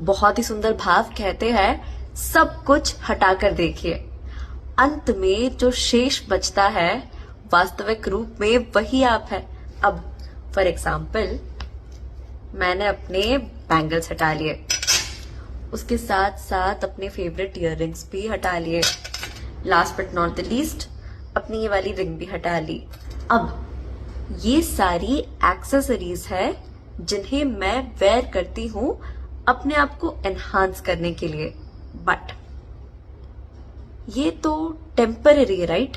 बहुत ही सुंदर भाव कहते हैं, सब कुछ हटाकर देखिए, अंत में जो शेष बचता है वास्तविक रूप में वही आप है। अब फॉर एग्जाम्पल मैंने अपने बैंगल्स हटा लिए, उसके साथ साथ अपने फेवरेट इयररिंग्स भी हटा लिए, last but not the least अपनी ये वाली रिंग भी हटा ली। अब ये सारी एक्सेसरीज है जिन्हें मैं वेयर करती हूं अपने आप को एनहांस करने के लिए, बट ये तो टेम्पररी राइट।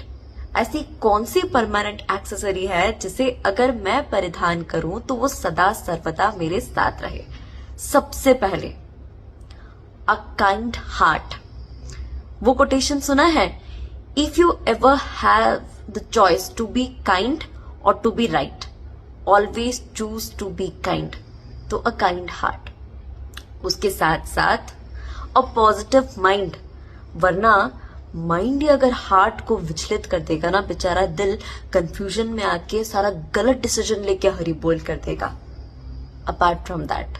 ऐसी कौन सी परमानेंट एक्सेसरी है जिसे अगर मैं परिधान करूं तो वो सदा सर्वदा मेरे साथ रहे? सबसे पहले अ काइंड हार्ट। वो कोटेशन सुना है, if you ever have the choice to be kind और to be right, always choose to be kind. तो अ काइंड हार्ट, उसके साथ साथ अ पॉजिटिव माइंड, वरना माइंड ही अगर हार्ट को विचलित कर देगा ना, बेचारा दिल कंफ्यूजन में आके सारा गलत डिसीजन लेके हरी बोल कर देगा। Apart from that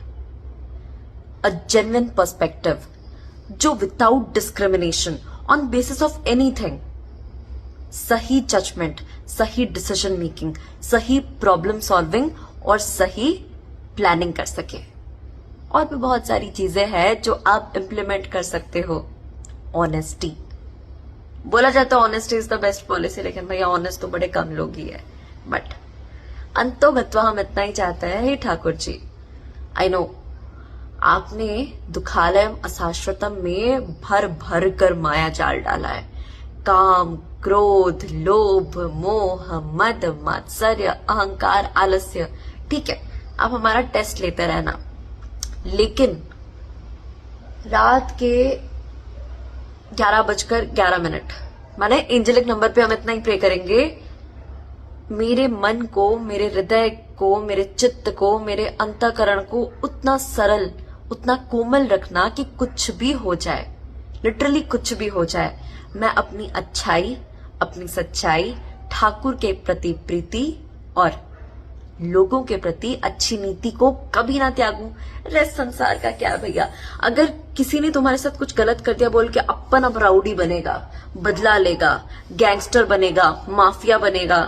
a genuine perspective, जो without discrimination on basis of anything सही जजमेंट, सही डिसीजन मेकिंग, सही प्रॉब्लम सॉल्विंग और सही प्लानिंग कर सके। और भी बहुत सारी चीजें हैं जो आप इंप्लीमेंट कर सकते हो। ऑनेस्टी, बोला जाता है honesty is the best policy, लेकिन भैया ऑनेस्ट तो बड़े कम लोग ही है। बट अंतोगत्वा हम इतना ही चाहते हैं, हे ठाकुर जी, आई नो आपने दुखालयम अशाश्वतम में भर भर कर माया जाल डाला है। काम, क्रोध, लोभ, मोह, मद, मात्सर्य, अहंकार, आलस्य, ठीक है आप हमारा टेस्ट लेते रहना, लेकिन रात के 11:11 माने एंजेलिक नंबर पे हम इतना ही प्रे करेंगे, मेरे मन को, मेरे हृदय को, मेरे चित्त को, मेरे अंतःकरण को उतना सरल, उतना कोमल रखना कि कुछ भी हो जाए, लिटरली कुछ भी हो जाए, मैं अपनी अच्छाई, अपनी सच्चाई, ठाकुर के प्रति प्रीति और लोगों के प्रति अच्छी नीति को कभी ना त्यागूं। रेस्ट संसार का क्या भैया, अगर किसी ने तुम्हारे साथ कुछ गलत कर दिया बोल के अपन अब राउडी बनेगा, बदला लेगा, गैंगस्टर बनेगा, माफिया बनेगा,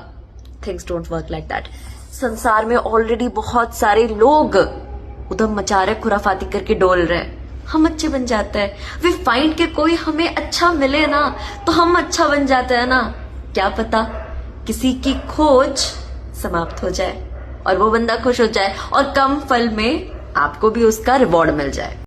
things don't work like that. संसार में ऑलरेडी बहुत सारे लोग उधम मचा रहे, खुराफाती करके डोल रहे, हम अच्छे बन जाते हैं। वी फाइंड के कोई हमें अच्छा मिले ना तो हम अच्छा बन जाते हैं ना, क्या पता किसी की खोज समाप्त हो जाए और वो बंदा खुश हो जाए और कम फल में आपको भी उसका रिवॉर्ड मिल जाए।